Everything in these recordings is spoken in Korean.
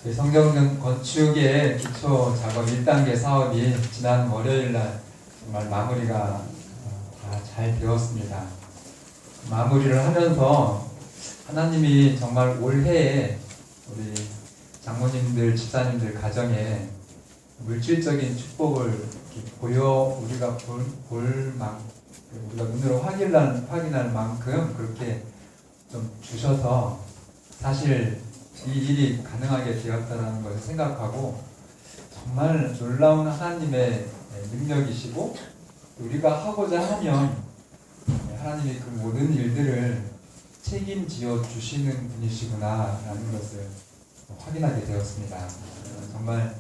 저희 성경전 건축의 기초 작업 1단계 사업이 지난 월요일날 정말 마무리가 다 잘 되었습니다. 마무리를 하면서 하나님이 정말 올해에 우리 장모님들, 집사님들 가정에 물질적인 축복을 우리가 우리가 눈으로 확인할 만큼 그렇게 좀 주셔서 사실 이 일이 가능하게 되었다는 것을 생각하고 정말 놀라운 하나님의 능력이시고 우리가 하고자 하면 하나님이 그 모든 일들을 책임지어 주시는 분이시구나라는 것을 확인하게 되었습니다. 정말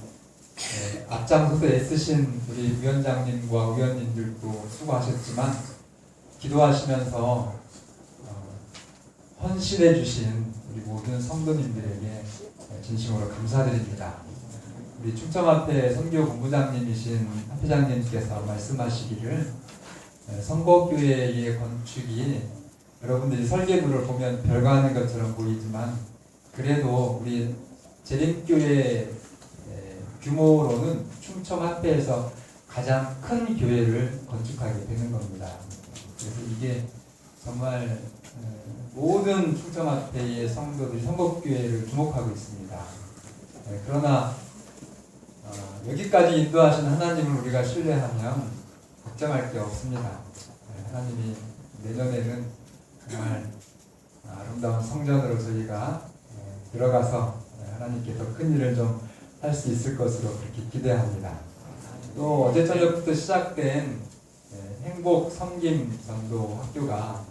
앞장서서 애쓰신 우리 위원장님과 위원님들도 수고하셨지만 기도하시면서 헌신해 주신 우리 모든 성도님들에게 진심으로 감사드립니다. 우리 충청합회 선교 본부장님이신 합회장님께서 말씀하시기를 성곡교회의 건축이 여러분들이 설계도를 보면 별거 아닌 것처럼 보이지만 그래도 우리 재림교회 규모로는 충청합회에서 가장 큰 교회를 건축하게 되는 겁니다. 그래서 이게 정말 모든 충청합회의 성도들이 성곡교회를 주목하고 있습니다. 그러나 여기까지 인도하신 하나님을 우리가 신뢰하면 걱정할 게 없습니다. 하나님이 내년에는 정말 아름다운 성전으로 저희가 들어가서 하나님께 더 큰 일을 좀 할 수 있을 것으로 그렇게 기대합니다. 또 어제 저녁부터 시작된 행복 섬김 전도 학교가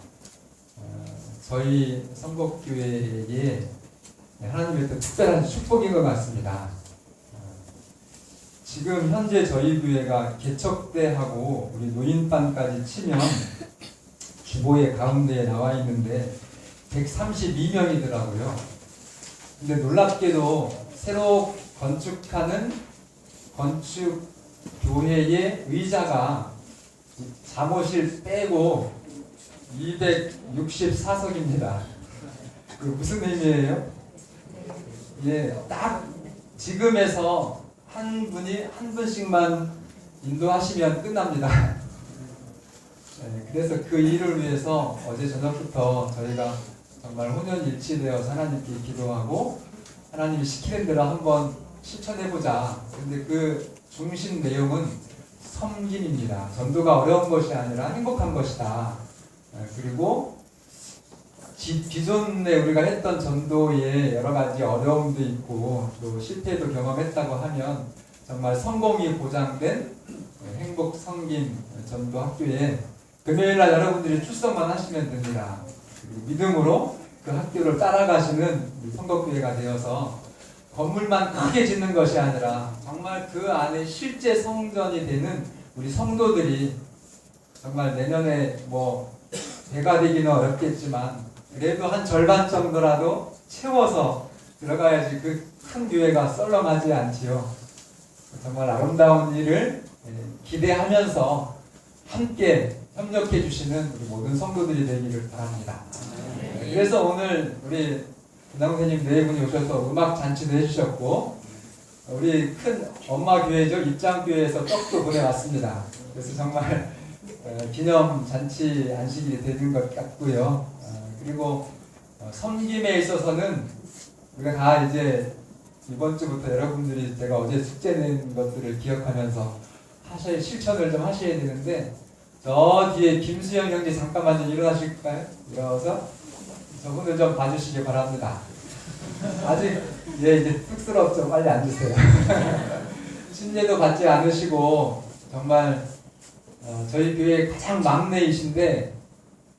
저희 성곡교회에 하나님의 또 특별한 축복인 것 같습니다. 지금 현재 저희 교회가 개척대하고 우리 노인반까지 치면 주보의 가운데에 나와 있는데 132명이더라고요. 근데 놀랍게도 새로 건축하는 건축교회의 의자가 사무실 빼고 264석입니다. 그 무슨 의미예요? 예, 딱 지금에서 한 분씩만 인도하시면 끝납니다. 그래서 그 일을 위해서 어제 저녁부터 저희가 정말 혼연일치되어서 하나님께 기도하고 하나님이 시키는 대로 한번 실천해보자. 근데 그 중심 내용은 섬김입니다. 전도가 어려운 것이 아니라 행복한 것이다. 그리고 기존에 우리가 했던 전도에 여러 가지 어려움도 있고 또 실패도 경험했다고 하면 정말 성공이 보장된 행복 섬김 전도 학교에 금요일날 여러분들이 출석만 하시면 됩니다. 그리고 믿음으로 그 학교를 따라가시는 성곡교회가 되어서 건물만 크게 짓는 것이 아니라 정말 그 안에 실제 성전이 되는 우리 성도들이 정말 내년에 배가 되기는 어렵겠지만 그래도 한 절반 정도라도 채워서 들어가야지 그 큰 교회가 썰렁하지 않지요. 정말 아름다운 일을 기대하면서 함께 협력해 주시는 우리 모든 성도들이 되기를 바랍니다. 그래서 오늘 우리 부장선생님 네 분이 오셔서 음악 잔치도 해주셨고 우리 큰 엄마 교회죠. 입장교회에서 떡도 보내왔습니다. 그래서 정말 기념 잔치 안식이 되는 것 같고요. 그리고 섬김에 있어서는 우리가 다 이제 이번 주부터 여러분들이 제가 어제 숙제 낸 것들을 기억하면서 실천을 좀 하셔야 되는데 저 뒤에 김수영 형제 잠깐만 좀 일어나실까요? 일어나서 저분을 좀 봐주시기 바랍니다. 아직 이제 쑥스럽죠. 빨리 앉으세요. 신뢰도 받지 않으시고 정말 저희 교회 가장 막내이신데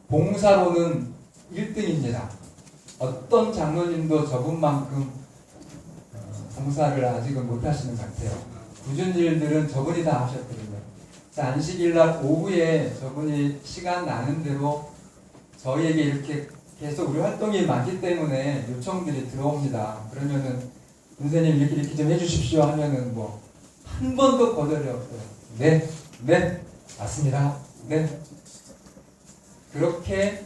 봉사로는 1등입니다. 어떤 장로님도 저분만큼 봉사를 아직은 못하시는 것 같아요. 굳은 일들은 저분이 다 하셨거든요. 안식일날 오후에 저분이 시간 나는 대로 저희에게 이렇게 계속 우리 활동이 많기 때문에 요청들이 들어옵니다. 그러면은 선생님 이렇게 좀 해주십시오 하면은 한 번도 거절이 없어요. 네, 맞습니다. 네. 그렇게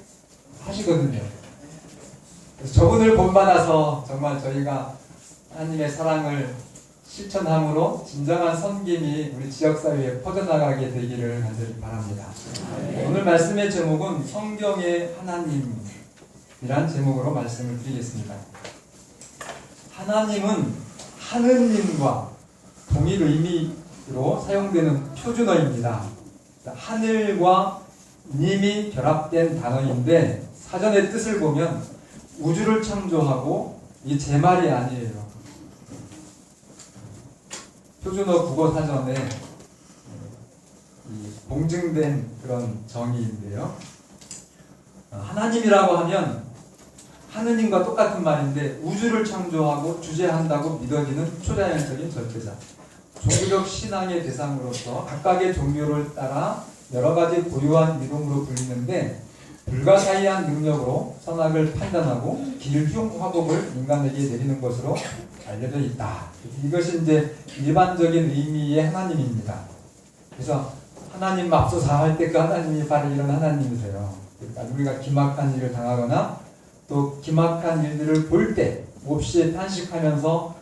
하시거든요. 그래서 저분을 본받아서 정말 저희가 하나님의 사랑을 실천함으로 진정한 섬김이 우리 지역사회에 퍼져나가게 되기를 간절히 바랍니다. 오늘 말씀의 제목은 성경의 하나님이란 제목으로 말씀을 드리겠습니다. 하나님은 하느님과 동일 의미로 사용되는 표준어입니다. 하늘과 님이 결합된 단어인데 사전의 뜻을 보면 우주를 창조하고 이 제 말이 아니에요. 표준어 국어 사전에 공증된 그런 정의인데요. 하나님이라고 하면 하느님과 똑같은 말인데 우주를 창조하고 주재한다고 믿어지는 초자연적인 절대자. 종교적 신앙의 대상으로서 각각의 종교를 따라 여러 가지 고유한 이름으로 불리는데 불가사의한 능력으로 선악을 판단하고 길흉화복을 인간에게 내리는 것으로 알려져 있다. 이것이 이제 일반적인 의미의 하나님입니다. 그래서 하나님 맙소사 할 때 그 하나님이 바로 이런 하나님이세요. 그러니까 우리가 기막한 일을 당하거나 또 기막한 일들을 볼 때 몹시 탄식하면서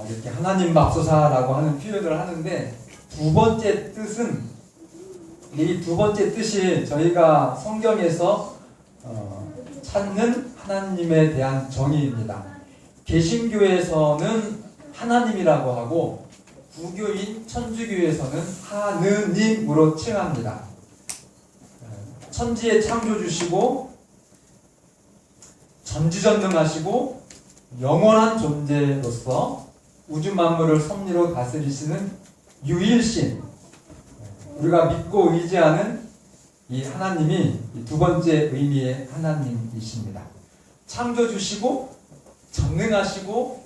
이렇게 하나님 맙소사라고 하는 표현을 하는데 두 번째 뜻은 이 두 번째 뜻이 저희가 성경에서 찾는 하나님에 대한 정의입니다. 개신교에서는 하나님이라고 하고 구교인 천주교에서는 하느님으로 칭합니다. 천지의 창조주시고 전지전능하시고 영원한 존재로서 우주 만물을 섭리로 다스리시는 유일신, 우리가 믿고 의지하는 이 하나님이 두 번째 의미의 하나님이십니다. 창조주시고 전능하시고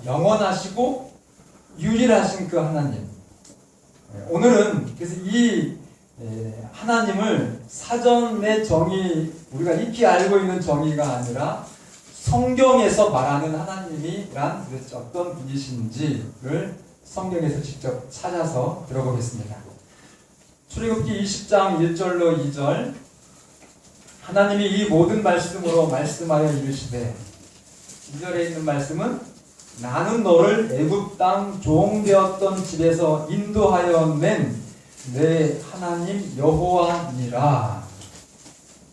영원하시고 유일하신 그 하나님. 오늘은 그래서 이 하나님을 사전의 정의, 우리가 익히 알고 있는 정의가 아니라 성경에서 말하는 하나님이란 도대체 어떤 분이신지를 성경에서 직접 찾아서 들어보겠습니다. 출애굽기 20장 1절로 2절, 하나님이 이 모든 말씀으로 말씀하여 이르시되, 2절에 있는 말씀은 나는 너를 애굽 땅 종되었던 집에서 인도하여 낸 내 하나님 여호와니라.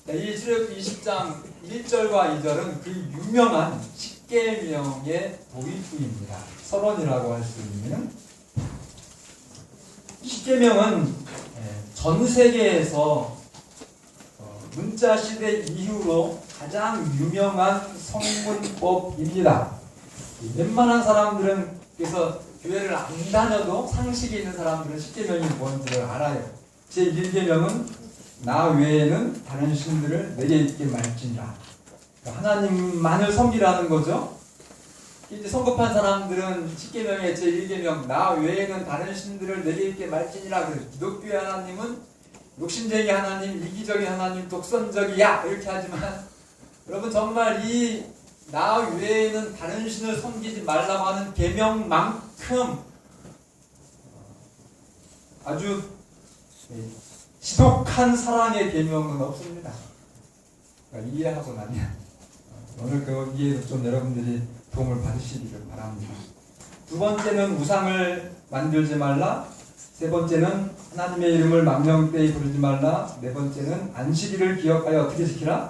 이 출애굽기 20장 1절과 2절은 그 유명한 십계명의 도입부입니다. 서론이라고 할 수 있는 십계명은 전 세계에서 문자 시대 이후로 가장 유명한 성문법입니다. 웬만한 사람들은, 그래서 교회를 안 다녀도 상식이 있는 사람들은 십계명이 뭔지를 알아요. 제1계명은 나 외에는 다른 신들을 내게 있게 말지니라. 하나님만을 섬기라는 거죠. 이제 성급한 사람들은 십계명의 제1계명 나 외에는 다른 신들을 내게 있게 말지니라. 그래서 기독교의 하나님은 욕심쟁이 하나님, 이기적인 하나님, 독선적이야 이렇게 하지만 여러분 정말 이 나 외에는 다른 신을 섬기지 말라고 하는 계명만큼 아주 지독한 사랑의 계명은 없습니다. 그러니까 이해하고 나면 오늘 그 이해도 좀 여러분들이 도움을 받으시기를 바랍니다. 두 번째는 우상을 만들지 말라. 세 번째는 하나님의 이름을 망령되이 부르지 말라. 네 번째는 안식일을 기억하여 어떻게 지키라?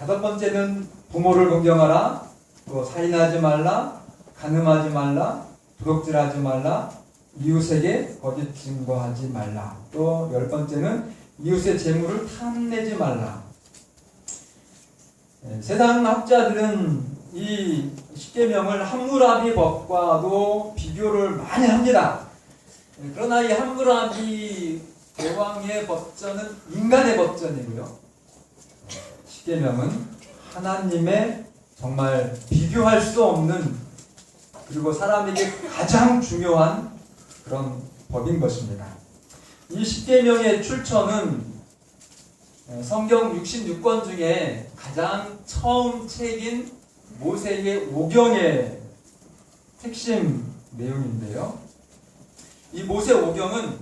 다섯 번째는 부모를 공경하라. 또 살인하지 말라. 간음하지 말라. 도둑질하지 말라. 이웃에게 거짓 증거하지 말라. 또 10번째는 이웃의 재물을 탐내지 말라. 세상 학자들은 이 십계명을 함무라비 법과도 비교를 많이 합니다. 그러나 이 함무라비 대왕의 법전은 인간의 법전이고요. 십계명은 하나님의 정말 비교할 수 없는, 그리고 사람에게 가장 중요한 그런 법인 것입니다. 이 십계명의 출처는 성경 66권 중에 가장 처음 책인 모세의 오경의 핵심 내용인데요. 이 모세 오경은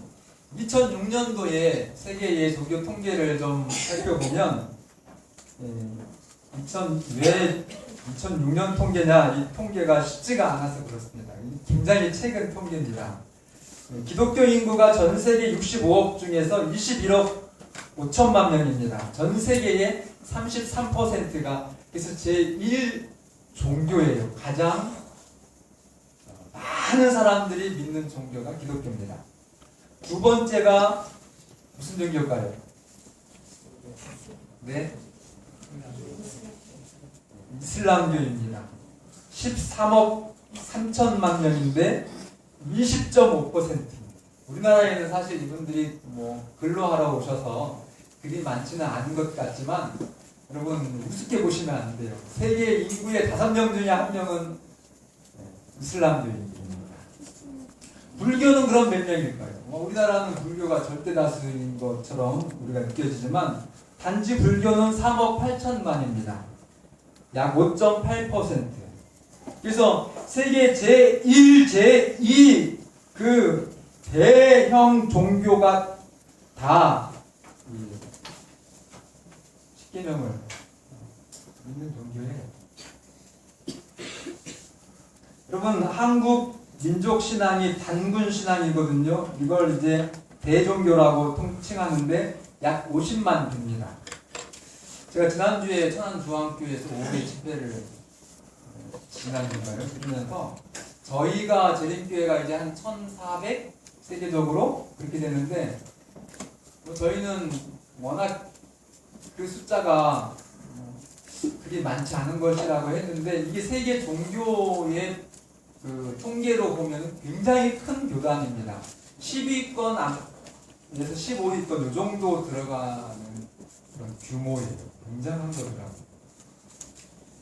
2006년도에 세계의 종교 통계를 좀 살펴보면 왜 2006년 통계냐, 이 통계가 쉽지가 않아서 그렇습니다. 굉장히 최근 통계입니다. 기독교 인구가 전 세계 65억 중에서 21억 5천만 명입니다. 전 세계의 33%가 그래서 제1 종교예요. 가장 많은 사람들이 믿는 종교가 기독교입니다. 두 번째가 무슨 종교일까요? 네? 이슬람교입니다. 13억 3천만 명인데 20.5%. 우리나라에는 사실 이분들이 뭐 근로하러 오셔서 그리 많지는 않은 것 같지만 여러분 우습게 보시면 안 돼요. 세계 인구의 5명 중에 1명은 이슬람교입니다. 불교는 그럼 몇 명일까요? 우리나라는 불교가 절대 다수인 것처럼 우리가 느껴지지만 단지 불교는 3억 8천만입니다. 약 5.8%. 그래서 세계 제1, 제2 그 대형 종교가 다 십계명을 믿는 종교예요. 여러분 한국 민족 신앙이 단군 신앙이거든요. 이걸 이제 대종교라고 통칭하는데 약 50만 됩니다. 제가 지난주에 천안중앙교회에서 5회 집회를 지난주인가요? 그러면서 저희가 재림교회가 이제 한 1,400 세계적으로 그렇게 되는데 저희는 워낙 그 숫자가 그리 많지 않은 것이라고 했는데 이게 세계 종교의 그 통계로 보면 굉장히 큰 교단입니다. 10위권에서 15위권 이 정도 들어가는 그런 규모예요. 굉장한 거더라고요.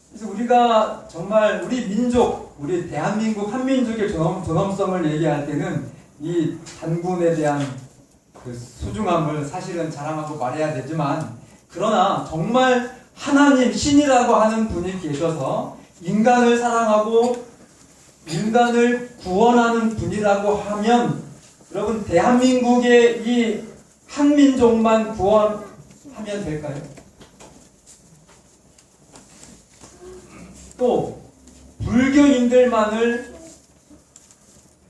그래서 우리가 정말 우리 민족, 우리 대한민국 한민족의 존엄성을 얘기할 때는 이 단군에 대한 그 소중함을 사실은 자랑하고 말해야 되지만 그러나 정말 하나님, 신이라고 하는 분이 계셔서 인간을 사랑하고 인간을 구원하는 분이라고 하면 여러분 대한민국의 이 한민족만 구원하면 될까요? 또 불교인들만을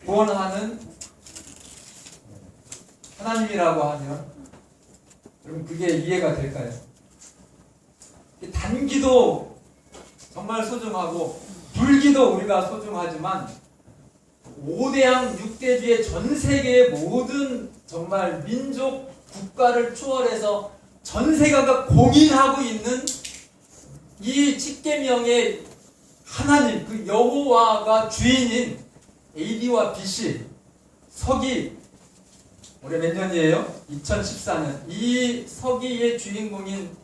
구원하는 하나님이라고 하면 여러분 그게 이해가 될까요? 단기도 정말 소중하고 불기도 우리가 소중하지만 5대양 6대주의 전 세계의 모든 정말 민족 국가를 초월해서 전 세계가 공인하고 있는 이 십계명의 하나님 그 여호와가 주인인 AD와 BC 서기 올해 몇 년이에요? 2014년 이 서기의 주인공인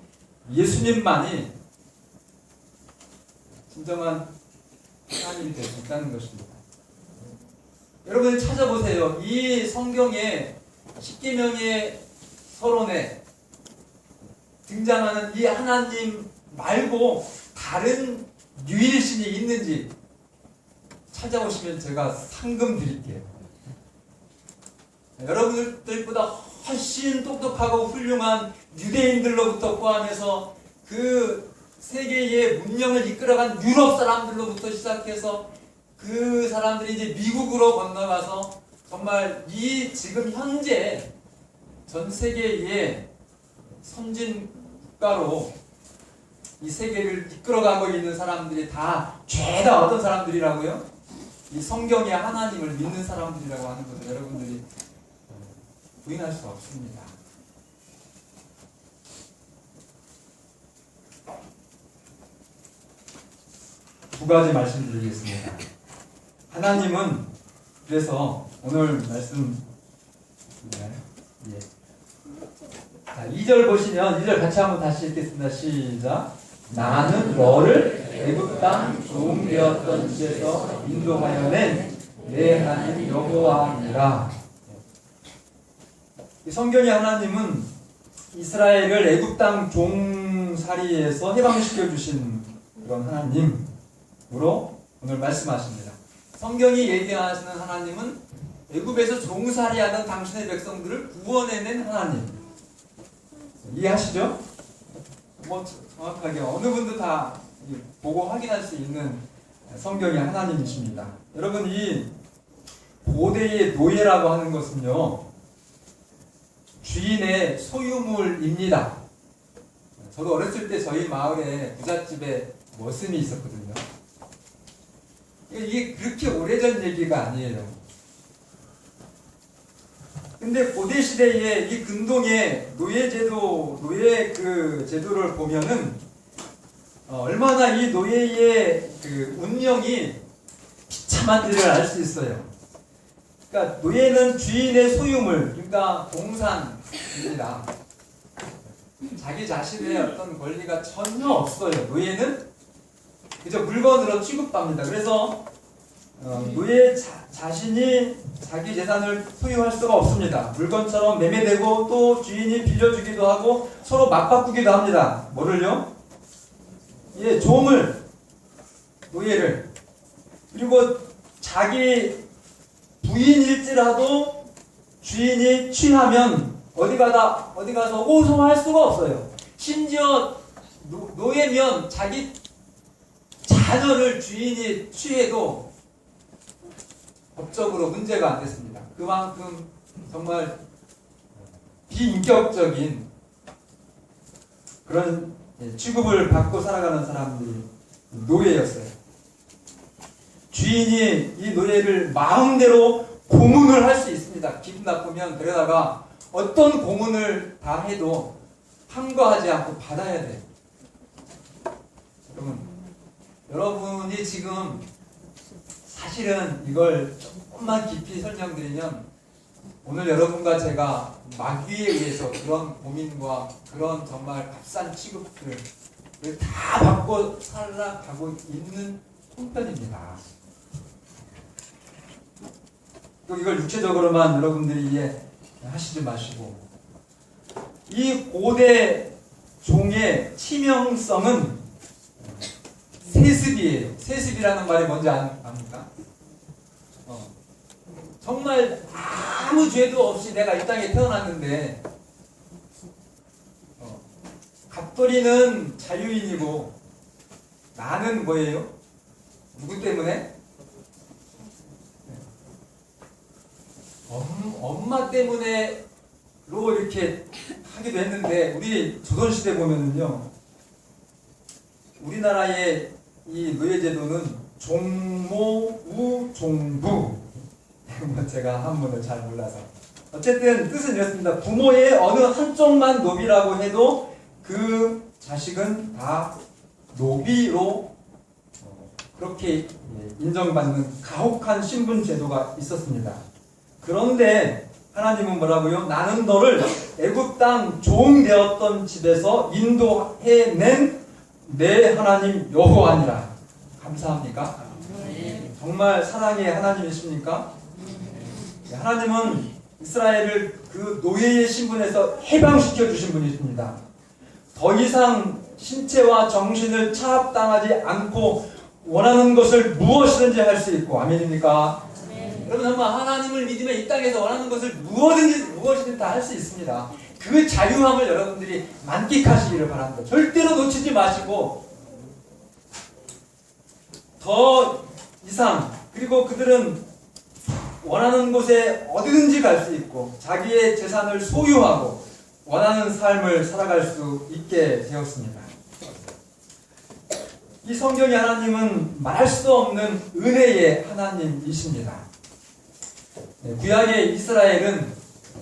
예수님만이 진정한 하나님이 될 수 있다는 것입니다. 여러분 찾아보세요. 이 성경에 십계명의 서론에 등장하는 이 하나님 말고 다른 유일신이 있는지 찾아보시면 제가 상금 드릴게요. 여러분들보다 훨씬 똑똑하고 훌륭한 유대인들로부터 포함해서 그 세계의 문명을 이끌어간 유럽 사람들로부터 시작해서 그 사람들이 이제 미국으로 건너가서 정말 이 지금 현재 전 세계의 선진 국가로 이 세계를 이끌어가고 있는 사람들이 다 죄다 어떤 사람들이라고요? 이 성경의 하나님을 믿는 사람들이라고 하는 것을 여러분들이 부인할 수 없습니다. 두 가지 말씀드리겠습니다. 하나님은 그래서 오늘 말씀 예. 자, 2절 보시면 2절 같이 한번 다시 읽겠습니다. 시작. 나는 너를 애굽 땅 종되었던 집에서 인도하여 낸 내 하나님 여호와니라. 이 성경의 하나님은 이스라엘을 애굽 땅 종살이에서 해방시켜 주신 그런 하나님으로 오늘 말씀하십니다. 성경이 얘기하시는 하나님은 애굽에서 종살이하던 당신의 백성들을 구원해낸 하나님. 이해하시죠? 뭐 정확하게 어느 분도 다 보고 확인할 수 있는 성경의 하나님이십니다. 여러분, 이 고대의 노예라고 하는 것은요, 주인의 소유물입니다. 저도 어렸을 때 저희 마을에 부잣집에 머슴이 있었거든요. 이게 그렇게 오래전 얘기가 아니에요. 근데 고대 시대에 이 근동의 노예제도, 노예 그 제도를 보면은 얼마나 이 노예의 그 운명이 비참한지를 알 수 있어요. 그러니까 노예는 주인의 소유물, 그러니까 동산입니다. 자기 자신의 어떤 권리가 전혀 없어요. 노예는 그저 물건으로 취급합니다. 그래서 노예 자신이 자기 재산을 소유할 수가 없습니다. 물건처럼 매매되고 또 주인이 빌려주기도 하고 서로 맞바꾸기도 합니다. 뭐를요? 예, 종을, 노예를. 그리고 자기 부인일지라도 주인이 취하면 어디 가서 호소할 수가 없어요. 심지어 노예면 자기 자녀를 주인이 취해도 법적으로 문제가 안 됐습니다. 그만큼 정말 비인격적인 그런 취급을 받고 살아가는 사람들이 노예였어요. 주인이 이 노예를 마음대로 고문을 할 수 있습니다. 기분 나쁘면 그러다가 어떤 고문을 다 해도 항거하지 않고 받아야 돼요. 여러분이 지금 사실은 이걸 조금만 깊이 설명드리면 오늘 여러분과 제가 마귀에 의해서 그런 고민과 그런 정말 값싼 취급들을 다 받고 살아가고 있는 형편입니다. 또 이걸 육체적으로만 여러분들이 이해하시지 마시고 이 고대 종의 치명성은 세습이에요. 세습이라는 말이 뭔지 압니까? 정말 아무 죄도 없이 내가 이 땅에 태어났는데 갑돌이는 자유인이고 나는 뭐예요? 누구 때문에? 엄마 때문에로 이렇게 하기도 했는데 우리 조선시대 보면은요 우리나라의 이 노예제도는 종모우 종부 제가 한문을 잘 몰라서 어쨌든 뜻은 이렇습니다. 부모의 어느 한쪽만 노비라고 해도 그 자식은 다 노비로 그렇게 인정받는 가혹한 신분 제도가 있었습니다. 그런데 하나님은 뭐라고요? 나는 너를 애굽 땅 종되었던 집에서 인도해낸 내 하나님 여호와니라. 감사합니까? 정말 사랑의 하나님이십니까? 하나님은 이스라엘을 그 노예의 신분에서 해방시켜 주신 분이십니다. 더 이상 신체와 정신을 차압당하지 않고 원하는 것을 무엇이든지 할 수 있고 아멘입니까? 여러분 정말 하나님을 믿으면 이 땅에서 원하는 것을 무엇이든 다 할 수 있습니다. 그 자유함을 여러분들이 만끽하시기를 바랍니다. 절대로 놓치지 마시고 더 이상 그리고 그들은 원하는 곳에 어디든지 갈 수 있고 자기의 재산을 소유하고 원하는 삶을 살아갈 수 있게 되었습니다. 이 성경의 하나님은 말할 수 없는 은혜의 하나님이십니다. 구약의 이스라엘은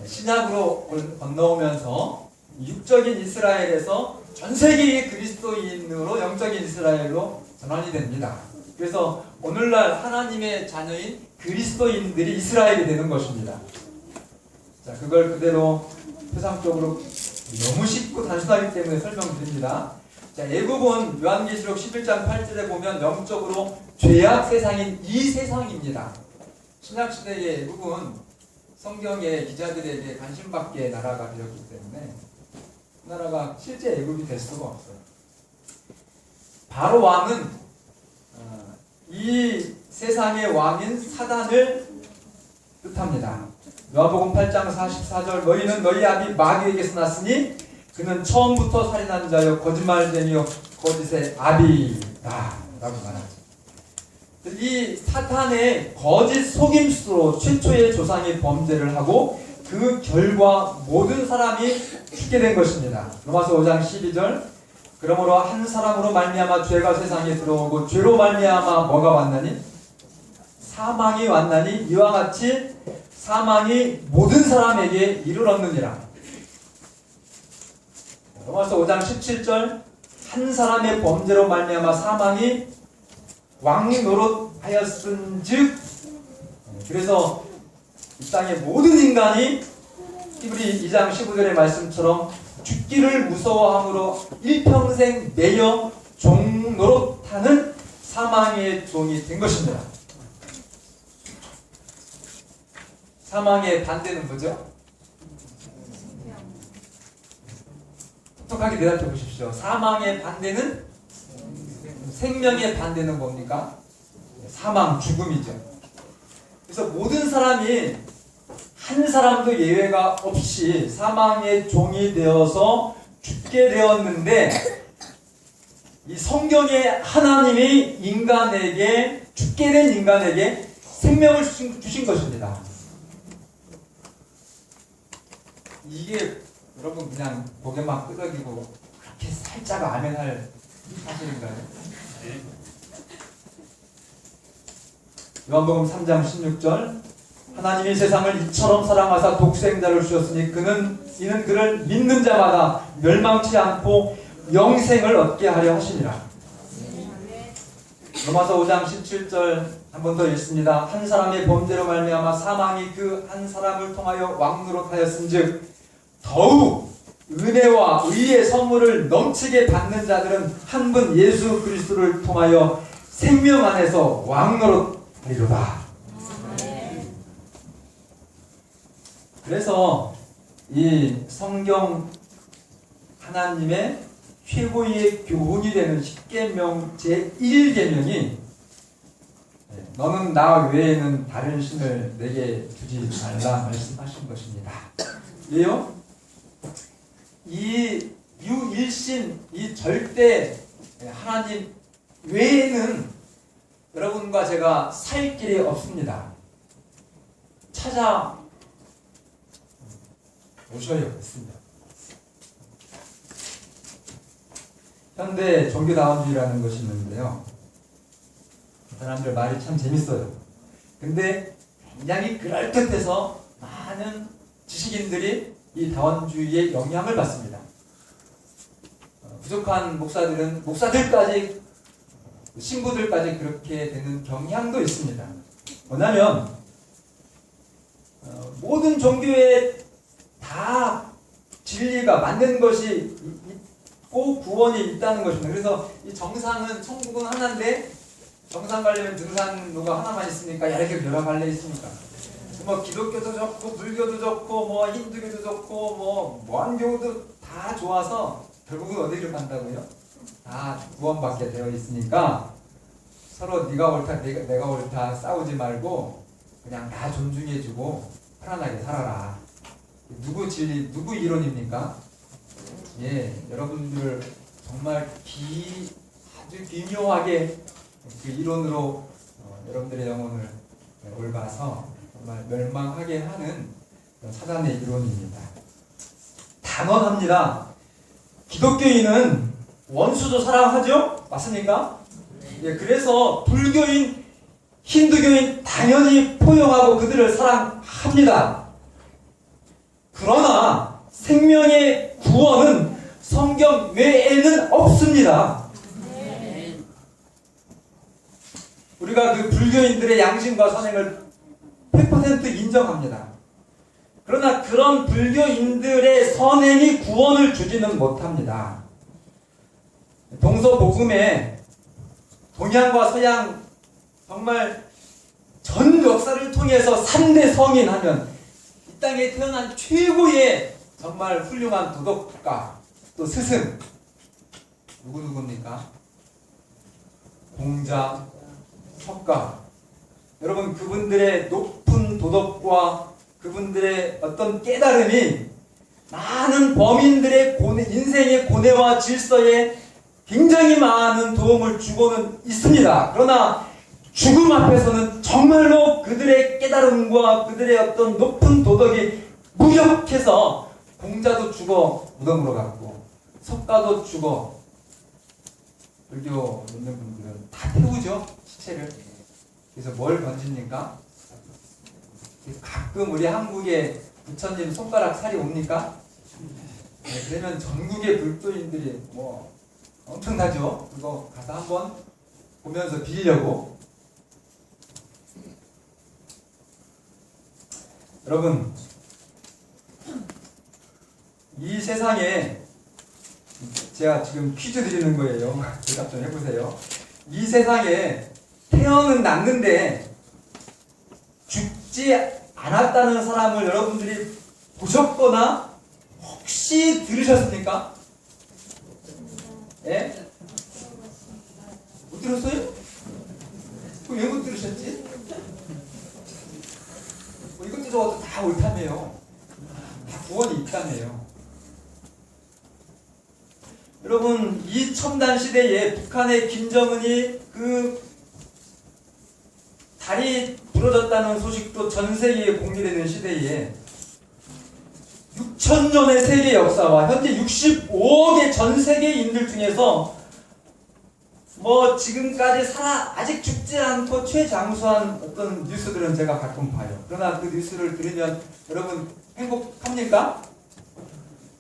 신약으로 건너오면서 육적인 이스라엘에서 전 세계의 그리스도인으로 영적인 이스라엘로 전환이 됩니다. 그래서 오늘날 하나님의 자녀인 그리스도인들이 이스라엘이 되는 것입니다. 자, 그걸 그대로 표상적으로 너무 쉽고 단순하기 때문에 설명드립니다. 자, 애굽은 요한계시록 11장 8절에 보면 영적으로 죄악 세상인 이 세상입니다. 신약시대의 애굽은 성경의 기자들에게 관심받게 나라가 되었기 때문에 그 나라가 실제 애굽이 될 수가 없어요. 바로 왕은 이 세상의 왕인 사단을 뜻합니다. 요한복음 8장 44절 너희는 너희 아비 마귀에게서 났으니 그는 처음부터 살인한 자요 거짓말쟁이요 거짓의 아비 라고 말하죠. 이 사탄의 거짓 속임수로 최초의 조상이 범죄를 하고 그 결과 모든 사람이 죽게 된 것입니다. 로마서 5장 12절 그러므로 한 사람으로 말미암아 죄가 세상에 들어오고 죄로 말미암아 뭐가 왔나니? 사망이 왔나니 이와 같이 사망이 모든 사람에게 이르렀느니라. 로마서 5장 17절 한 사람의 범죄로 말미암아 사망이 왕노릇하였은즉 그래서 이 땅의 모든 인간이 히브리 2장 15절의 말씀처럼 죽기를 무서워함으로 일평생 매여 종노릇하는 사망의 종이 된 것입니다. 사망의 반대는 뭐죠? 똑똑하게 대답해 보십시오. 사망의 반대는? 생명의 반대는 뭡니까? 사망, 죽음이죠. 그래서 모든 사람이 한 사람도 예외가 없이 사망의 종이 되어서 죽게 되었는데 이 성경에 하나님이 인간에게 죽게 된 인간에게 생명을 주신 것입니다. 이게 여러분 그냥 고개만 끄덕이고 그렇게 살짝 아멘할 사실인가요? 요한복음 3장 16절 하나님이 세상을 이처럼 사랑하사 독생자를 주셨으니 이는 그를 믿는 자마다 멸망치 않고 영생을 얻게 하려 하시니라. 로마서 5장 17절 한 번 더 읽습니다. 한 사람의 범죄로 말미암아 사망이 그 한 사람을 통하여 왕노릇하였은즉 더욱 은혜와 의의 선물을 넘치게 받는 자들은 한 분 예수 그리스도를 통하여 생명 안에서 왕노릇하리로다. 그래서 이 성경 하나님의 최고의 교훈이 되는 십계명 제1계명이 너는 나 외에는 다른 신을 내게 두지 말라 말씀하신 것입니다. 왜요? 이 유일신, 이 절대 하나님 외에는 여러분과 제가 살 길이 없습니다. 찾아 오셔야 했습니다. 현대 종교다원주의라는 것이 있는데요. 사람들 말이 참 재밌어요. 근데 굉장히 그럴듯해서 많은 지식인들이 이 다원주의의 영향을 받습니다. 부족한 목사들까지 신부들까지 그렇게 되는 경향도 있습니다. 뭐냐면 모든 종교에 다 진리가 맞는 것이 있고 구원이 있다는 것입니다. 그래서 이 정상은 천국은 하나인데 정상 가려면 등산로가 하나만 있으니까 이렇게 여러 갈래 있으니까 뭐 기독교도 좋고 불교도 좋고 뭐 힌두교도 좋고 뭐 무한교도 다 좋아서 결국은 어디를 간다고요? 다 구원받게 되어 있으니까 서로 네가 옳다 내가 옳다 싸우지 말고 그냥 다 존중해주고 편안하게 살아라. 누구 진리 누구 이론입니까? 예, 여러분들 정말 아주 기묘하게 그 이론으로 여러분들의 영혼을 올바서 정말 멸망하게 하는 사단의 이론입니다. 단언합니다. 기독교인은 원수도 사랑하죠? 맞습니까? 예, 그래서 불교인, 힌두교인 당연히 포용하고 그들을 사랑합니다. 그러나 생명의 구원은 성경 외에는 없습니다. 우리가 그 불교인들의 양심과 선행을 100% 인정합니다. 그러나 그런 불교인들의 선행이 구원을 주지는 못합니다. 동서복음에 동양과 서양 정말 전 역사를 통해서 3대 성인 하면 이 땅에 태어난 최고의 정말 훌륭한 도덕가 또 스승 누구입니까? 공자, 석가. 여러분 그분들의 높은 도덕과 그분들의 어떤 깨달음이 많은 범인들의 인생의 고뇌와 질서에 굉장히 많은 도움을 주고는 있습니다. 그러나 죽음 앞에서는 정말로 그들의 깨달음과 그들의 어떤 높은 도덕이 무력해서 공자도 죽어 무덤으로 갔고 석가도 죽어, 불교 믿는 분들은 다 태우죠, 시체를. 그래서 뭘 던집니까? 가끔 우리 한국에 부처님 손가락 살이 옵니까? 네, 그러면 전국의 불교인들이 뭐 엄청나죠. 그거 가서 한번 보면서 빌려고. 여러분, 이 세상에 제가 지금 퀴즈 드리는 거예요. 대답 좀 해보세요. 이 세상에 태어는 났는데 죽지 않았다는 사람을 여러분들이 보셨거나 혹시 들으셨습니까? 예? 못 들었어요? 그럼 왜 못 들으셨지? 뭐 이것도 저것도 다 옳다며요. 다 구원이 있다며요. 여러분, 이 첨단 시대에 북한의 김정은이 그 다리 부러졌다는 소식도 전 세계에 공개되는 시대에 6,000년의 세계 역사와 현재 65억의 전 세계인들 중에서 뭐 지금까지 아직 죽지 않고 최장수한 어떤 뉴스들은 제가 가끔 봐요. 그러나 그 뉴스를 들으면 여러분 행복합니까?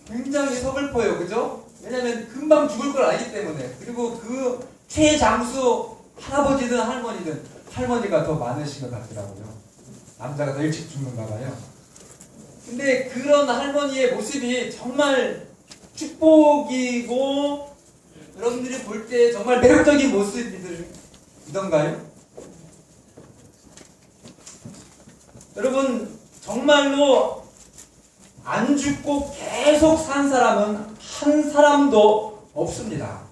굉장히 서글퍼요. 그죠? 왜냐하면 금방 죽을 걸 알기 때문에. 그리고 그 최장수 할아버지든 할머니든 할머니가 더 많으신 것 같더라고요. 남자가 더 일찍 죽는가 봐요. 근데 그런 할머니의 모습이 정말 축복이고 여러분들이 볼 때 정말 매력적인 모습이던가요? 여러분, 정말로 안 죽고 계속 산 사람은 한 사람도 없습니다.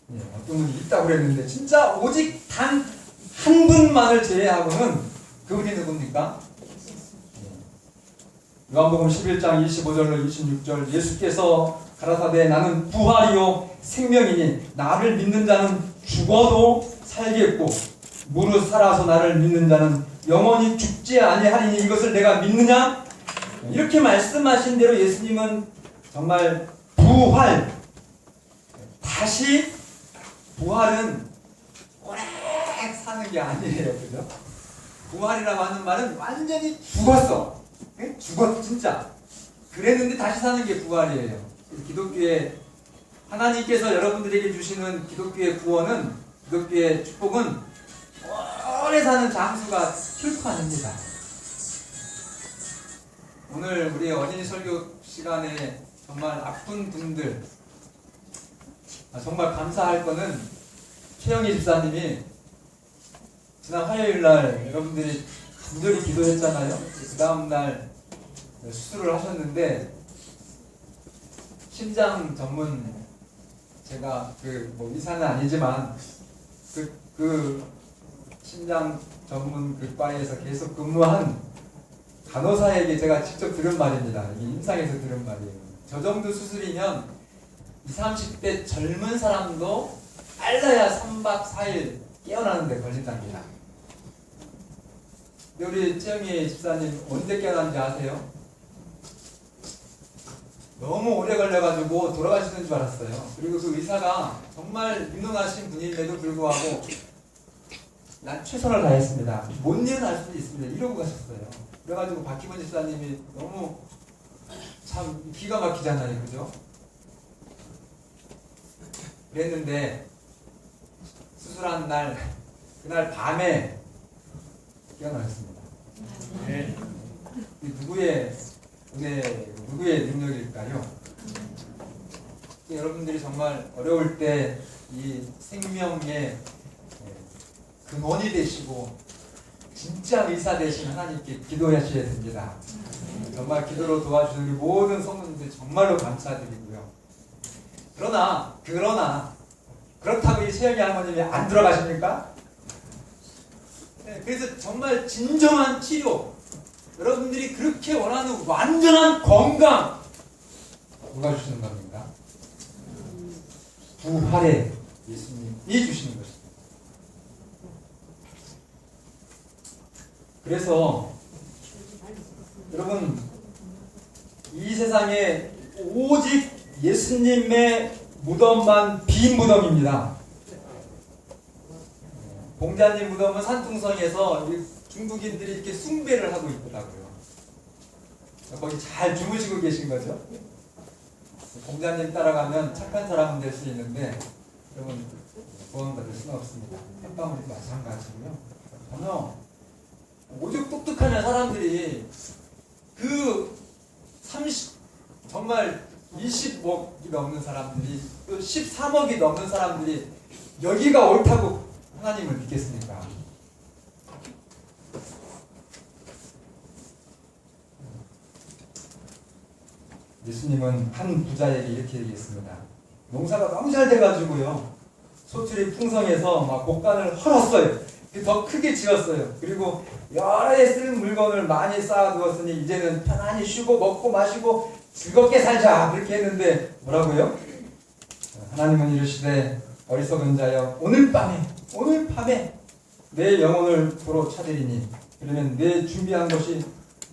네, 어떤 분이 있다고 그랬는데 진짜 오직 단 한 분만을 제외하고는 그분이 누굽니까? 요한복음 11장 25절로 26절 예수께서 가라사대 나는 부활이요 생명이니 나를 믿는 자는 죽어도 살겠고 무릇 살아서 나를 믿는 자는 영원히 죽지 아니하리니 이것을 내가 믿느냐? 이렇게 말씀하신 대로 예수님은 정말 부활, 다시 부활은 오래 사는 게 아니에요. 그죠? 부활이라고 하는 말은 완전히 죽었어. 죽었어 진짜. 그랬는데 다시 사는 게 부활이에요. 기독교의 하나님께서 여러분들에게 주시는 기독교의 구원은, 기독교의 축복은 오래 사는 장수가 결코 아닙니다. 오늘 우리 어린이 설교 시간에 정말 아픈 분들 정말 감사할 거는 최영희 집사님이 지난 화요일날 여러분들이 간절히 기도했잖아요. 그 다음날 수술을 하셨는데 심장 전문, 제가 뭐 의사는 아니지만 그 심장 전문 그 과에서 계속 근무한 간호사에게 제가 직접 들은 말입니다. 이게 임상에서 들은 말이에요. 저 정도 수술이면 20, 30대 젊은 사람도 빨라야 3박 4일 깨어나는데 걸린답니다. 근데 우리 최영희 집사님 언제 깨어난지 아세요? 너무 오래 걸려가지고 돌아가시는 줄 알았어요. 그리고 그 의사가 정말 유능하신 분임에도 불구하고 난 최선을 다했습니다. 못 일어날 수도 있습니다. 이러고 가셨어요. 그래가지고 박기문 집사님이 너무 참 기가 막히잖아요. 그죠? 그랬는데 수술한 날, 그날 밤에 깨어나셨습니다. 네. 누구의 은혜, 누구의 능력일까요? 여러분들이 정말 어려울 때 이 생명의 근원이 되시고 진짜 의사 되신 하나님께 기도하셔야 됩니다. 정말 기도로 도와주는 우리 모든 성도님들 정말로 감사드리고요. 그러나 그렇다고 이 최영희 할머님이 안 들어가십니까? 네, 그래서 정말 진정한 치료, 여러분들이 그렇게 원하는 완전한 건강 누가 주시는 겁니까? 부활의 예수님이 주시는 것입니다. 그래서 여러분, 이 세상에 오직 예수님의 무덤만 빈 무덤입니다. 공자님 무덤은 산둥성에서 중국인들이 이렇게 숭배를 하고 있더라고요. 거기 잘 주무시고 계신 거죠? 공자님 따라가면 착한 사람은 될 수 있는데 여러분 구원받을 수는 없습니다. 햇방울도 마찬가지고요. 전혀 오죽 똑똑한 사람들이 그 30 정말 20억이 넘는 사람들이 또 13억이 넘는 사람들이 여기가 옳다고 하나님을 믿겠습니까? 예수님은 한 부자에게 이렇게 얘기했습니다. 농사가 너무 잘 돼가지고요. 소출이 풍성해서 막 곡간을 헐었어요. 더 크게 지었어요. 그리고 여러 해 쓸 물건을 많이 쌓아두었으니 이제는 편안히 쉬고 먹고 마시고 즐겁게 살자. 그렇게 했는데 뭐라고요? 하나님은 이르시되 어리석은 자여 오늘 밤에 내 영혼을 도로 찾으리니 그러면 내 준비한 것이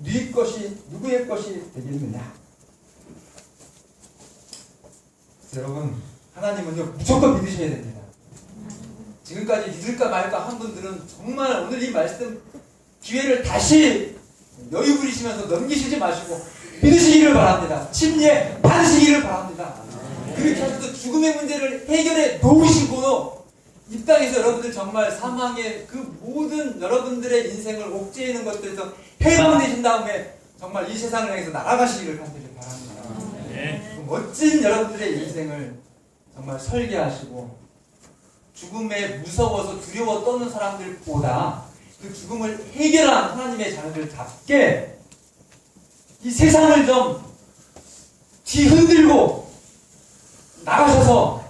네 것이 누구의 것이 되겠느냐. 여러분, 하나님은요 무조건 믿으셔야 됩니다. 지금까지 믿을까 말까 한 분들은 정말 오늘 이 말씀 기회를 다시 여유 부리시면서 넘기시지 마시고 믿으시기를 바랍니다. 침례 받으시기를 바랍니다. 그렇게 하셔서 죽음의 문제를 해결해 놓으시고 이 땅에서 여러분들 정말 사망의 그 모든 여러분들의 인생을 옥죄해 있는 것들에서 해방되신 다음에 정말 이 세상을 향해서 날아가시기를 간절히 바랍니다. 그 멋진 여러분들의 인생을 정말 설계하시고 죽음에 무서워서 두려워 떠는 사람들보다 그 죽음을 해결한 하나님의 자녀들답게 이 세상을 좀 뒤흔들고 나가셔서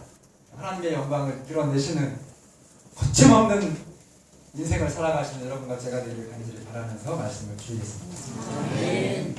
하나님의 영광을 드러내시는 거침없는 인생을 살아가시는 여러분과 제가 되길 간절히 바라면서 말씀을 드리겠습니다.